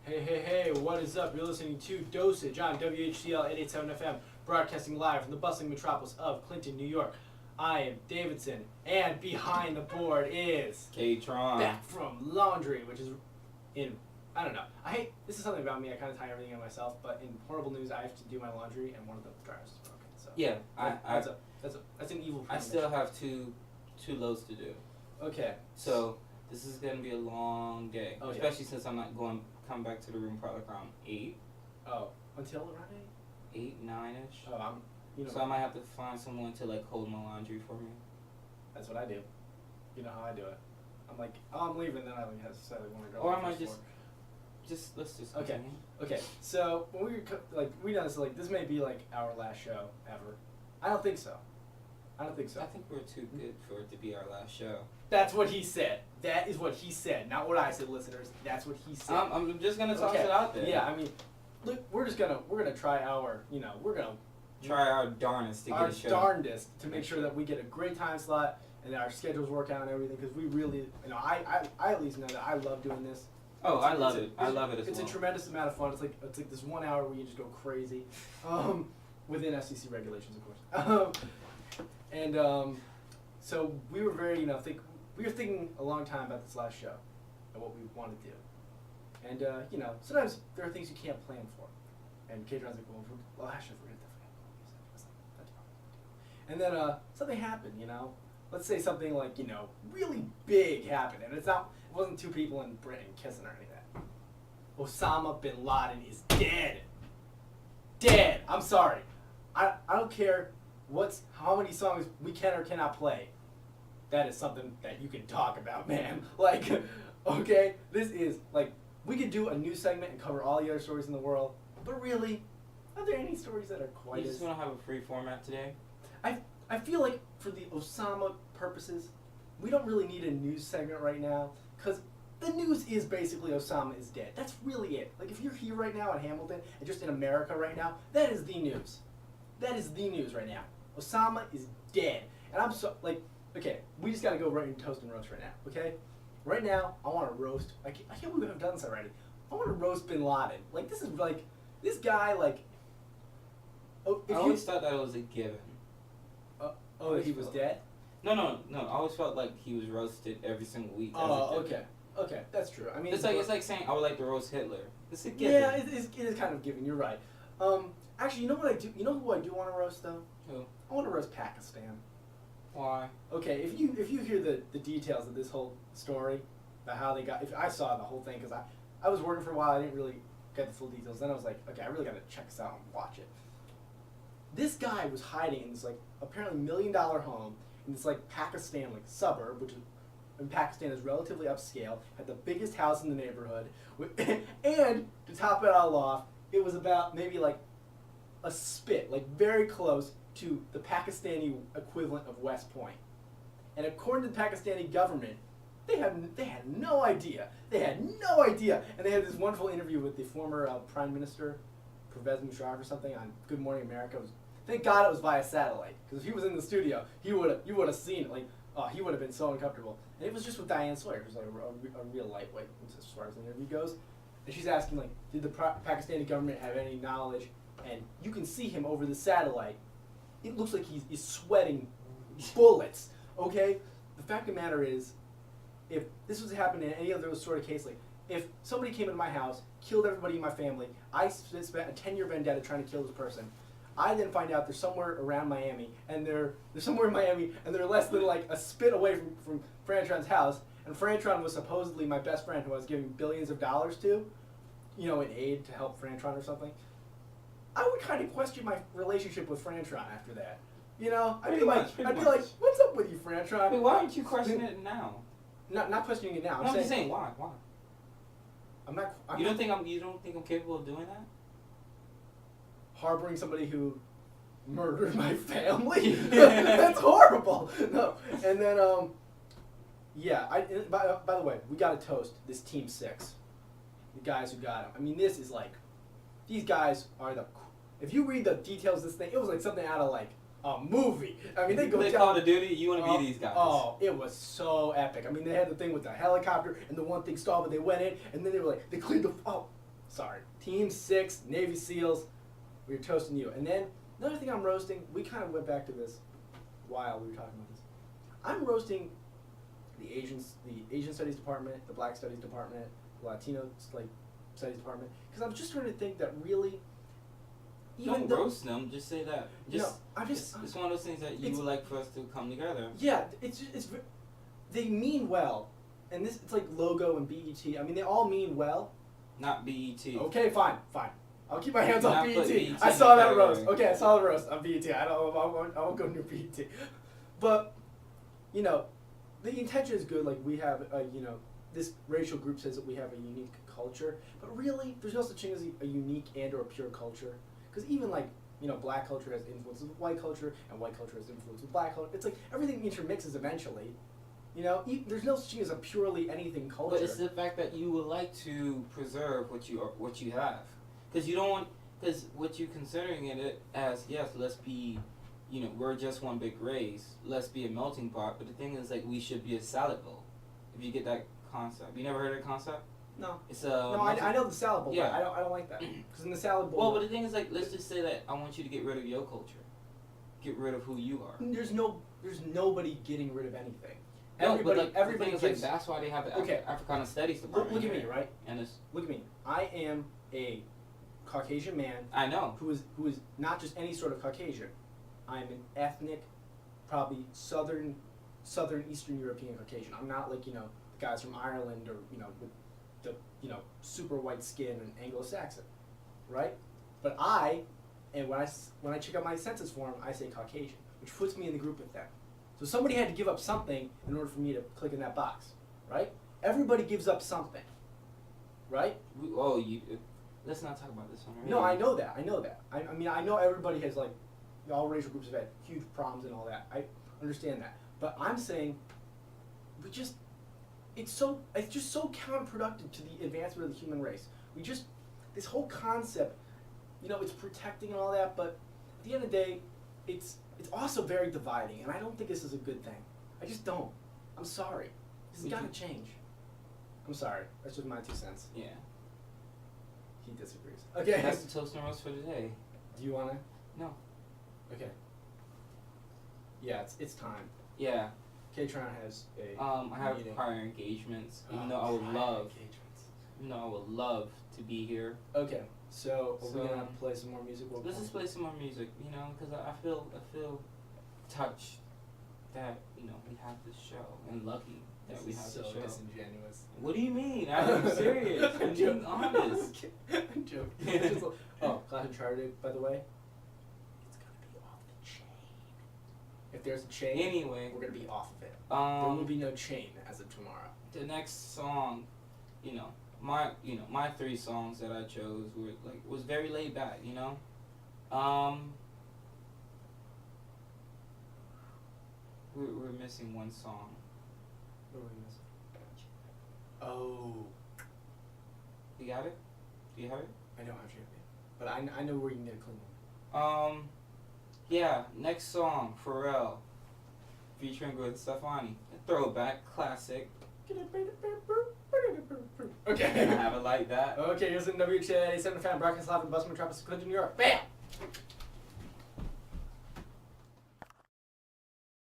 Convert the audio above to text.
Hey, what is up? You're listening to Dosage on WHCL 887 FM, broadcasting live from the bustling metropolis of Clinton, New York. I am Davidson, and behind the board is K-Tron. back from laundry, which is I don't know. This is something about me, I kind of tie everything in myself, but in horrible news, I have to do my laundry, and one of the dryers is broken. So Yeah, that's an evil I still have two loads to do. Okay. So this is gonna be a long day, Oh, especially since I'm not come back to the room probably around 8. Oh, until around 8, 9-ish. Oh, So I might have to find someone to hold my laundry for me. That's what I do. You know how I do it. I'm like, oh, I'm leaving, then I have to say, want to go. Or I might let's just Okay. continue. Okay. So when we done this, this may be our last show ever. I don't think so. I think we're too good for it to be our last show. That's what he said. That is what he said, not what I said, listeners. That's what he said. I'm just gonna toss it out there. Yeah, I mean, look, we're gonna try try our darndest to get a show. Our darndest to make sure that we get a great time slot and that our schedules work out and everything, because we really, I at least know that I love doing this. Oh, I love it. I love it as well. It's a tremendous amount of fun. It's like this 1 hour where you just go crazy, within FCC regulations, of course. So we were very, we were thinking a long time about this last show and what we want to do. And, sometimes there are things you can't plan for. And K-Tron's like, well, actually, forget that. That's probably. And then something happened, Let's say something really big happened. And it wasn't two people in Britain kissing or anything like that. Osama bin Laden is dead. Dead. I'm sorry. I don't care how many songs we can or cannot play. That is something that you can talk about, man. Okay, this is, we could do a news segment and cover all the other stories in the world, but really, are there any stories that are quite You just want to have a free format today? I feel like for the Osama purposes, we don't really need a news segment right now, because the news is basically Osama is dead. That's really it. If you're here right now in Hamilton, and just in America right now, that is the news. That is the news right now. Osama is dead. And I'm okay, we just gotta go right into toast and roast right now, okay? Right now, I wanna roast, I can't believe we haven't done this already. I wanna roast bin Laden. This is this guy, I always thought that it was a given. That he was dead? No, I always felt like he was roasted every single week. Oh, okay, that's true. I mean, it's like saying I would like to roast Hitler. It's a given. Yeah, it is kind of given, you're right. Actually, you know what I do? You know who I do want to roast, though? Who? I want to roast Pakistan. Why? Okay, if you hear the details of this whole story, about how they got, if I saw the whole thing, because I was working for a while, I didn't really get the full details. Then I was like, okay, I really got to check this out and watch it. This guy was hiding in this apparently $1 million home in this Pakistan suburb, which in Pakistan is relatively upscale, had the biggest house in the neighborhood, and to top it all off, it was about maybe a spit, very close to the Pakistani equivalent of West Point. And according to the Pakistani government, they had no idea. They had no idea. And they had this wonderful interview with the former Prime Minister, Pervez Musharraf or something, on Good Morning America. Thank God it was via satellite, because if he was in the studio, you would have seen it. He would have been so uncomfortable. And it was just with Diane Sawyer, who's a real lightweight as far as the interview goes. And she's asking, did the Pakistani government have any knowledge? And you can see him over the satellite. It looks like he's sweating bullets, okay? The fact of the matter is, if this was happening in any of those sort of cases, if somebody came into my house, killed everybody in my family, I spent a 10-year vendetta trying to kill this person, I then find out they're somewhere around Miami, and they're somewhere in Miami, and they're less than a spit away from Frantron's house, and Frantron was supposedly my best friend who I was giving billions of dollars to, in aid to help Frantron or something. I would kind of question my relationship with Frantron after that. I'd be like, what's up with you, Frantron? Wait, why aren't you questioning it now? Not questioning it now. I'm just saying why? You don't think I'm capable of doing that? Harboring somebody who murdered my family? That's horrible. No. And then by the way, we got to toast this Team 6. The guys who got him. I mean, this is these guys are if you read the details of this thing, it was something out of a movie. I mean, they Call of Duty. You want to be these guys? Oh, it was so epic. I mean, they had the thing with the helicopter, and the one thing stalled, but they went in, and then they cleared the. Oh, Sorry. Team 6, Navy SEALs, we're toasting you. And then, another thing I'm roasting, we kind of went back to this while we were talking about this. I'm roasting the Asian Studies Department, the Black Studies Department, the Latino Studies Department, because I'm just trying to think that really, don't roast them. Just say that. It's one of those things that you would like for us to come together. Yeah, it's they mean well, and it's like Logo and BET. I mean, they all mean well. Not BET. Okay, fine. I'll keep my hands off BET. BET. I saw that roast. Okay, I saw the roast on BET. I won't go near BET. But, the intention is good. Like, we have, this racial group says that we have a unique culture. But really, there's no such thing as a unique and or a pure culture. Because even, black culture has influences with white culture, and white culture has influence with black culture. It's like everything intermixes eventually. There's no such thing as a purely anything culture. But it's the fact that you would like to preserve what you have. Because you don't want, because what you're considering it as, yes, let's be, we're just one big race, let's be a melting pot, but the thing is, we should be a salad bowl, if you get that concept. You never heard of the concept? No. It's a... No, I know the salad bowl, yeah. but I don't like that. Because in the salad bowl... Well, but the thing is, let's just say that I want you to get rid of your culture. Get rid of who you are. There's nobody getting rid of anything. No, Everybody the thing is, that's why they have the Africana Studies Department. Look at me, right? And look at me. I am a Caucasian man. I know. Who is not just any sort of Caucasian. I'm an ethnic, probably Southern Eastern European Caucasian. I'm not like, the guys from Ireland or, with the, super white skin and Anglo-Saxon, right? But when I check out my census form, I say Caucasian, which puts me in the group with them. So somebody had to give up something in order for me to click in that box, right? Everybody gives up something, right? Let's not talk about this one, right? No, I know that. I mean, I know everybody has, all racial groups have had huge problems and all that. I understand that. But I'm saying, it's just so counterproductive to the advancement of the human race. This whole concept, it's protecting and all that, but at the end of the day, it's also very dividing, and I don't think this is a good thing. I just don't. I'm sorry. This has got to change. I'm sorry. That's just my 2 cents. Yeah. He disagrees. Okay. That's the toast and roast for today. Do you want to? No. Okay. Yeah, it's time. Yeah. K-Tron has a I have meeting. prior engagements, even though I would love to be here. Okay. So, are we gonna play some more music? Let's just play some more music, because I feel touched that we have this show, and lucky that we have this show. So disingenuous. What do you mean? I'm serious. I'm being honest. I'm joking. Clash Uncharted, by the way. It's gonna be off the chain. If there's a chain, anyway, we're gonna be off of it. There will be no chain as of tomorrow. The next song, my 3 songs that I chose was very laid back, We're missing one song. What are we missing? Oh. You got it? Do you have it? I don't have Champion, but I know where you can get a clean one. Yeah, next song, Pharrell, featuring Gwen Stefani. A throwback, classic. Okay. I have it like that. Okay, here's the WHA 87 fan broadcast live in Busman Metropolis, Clinton, New York. Bam!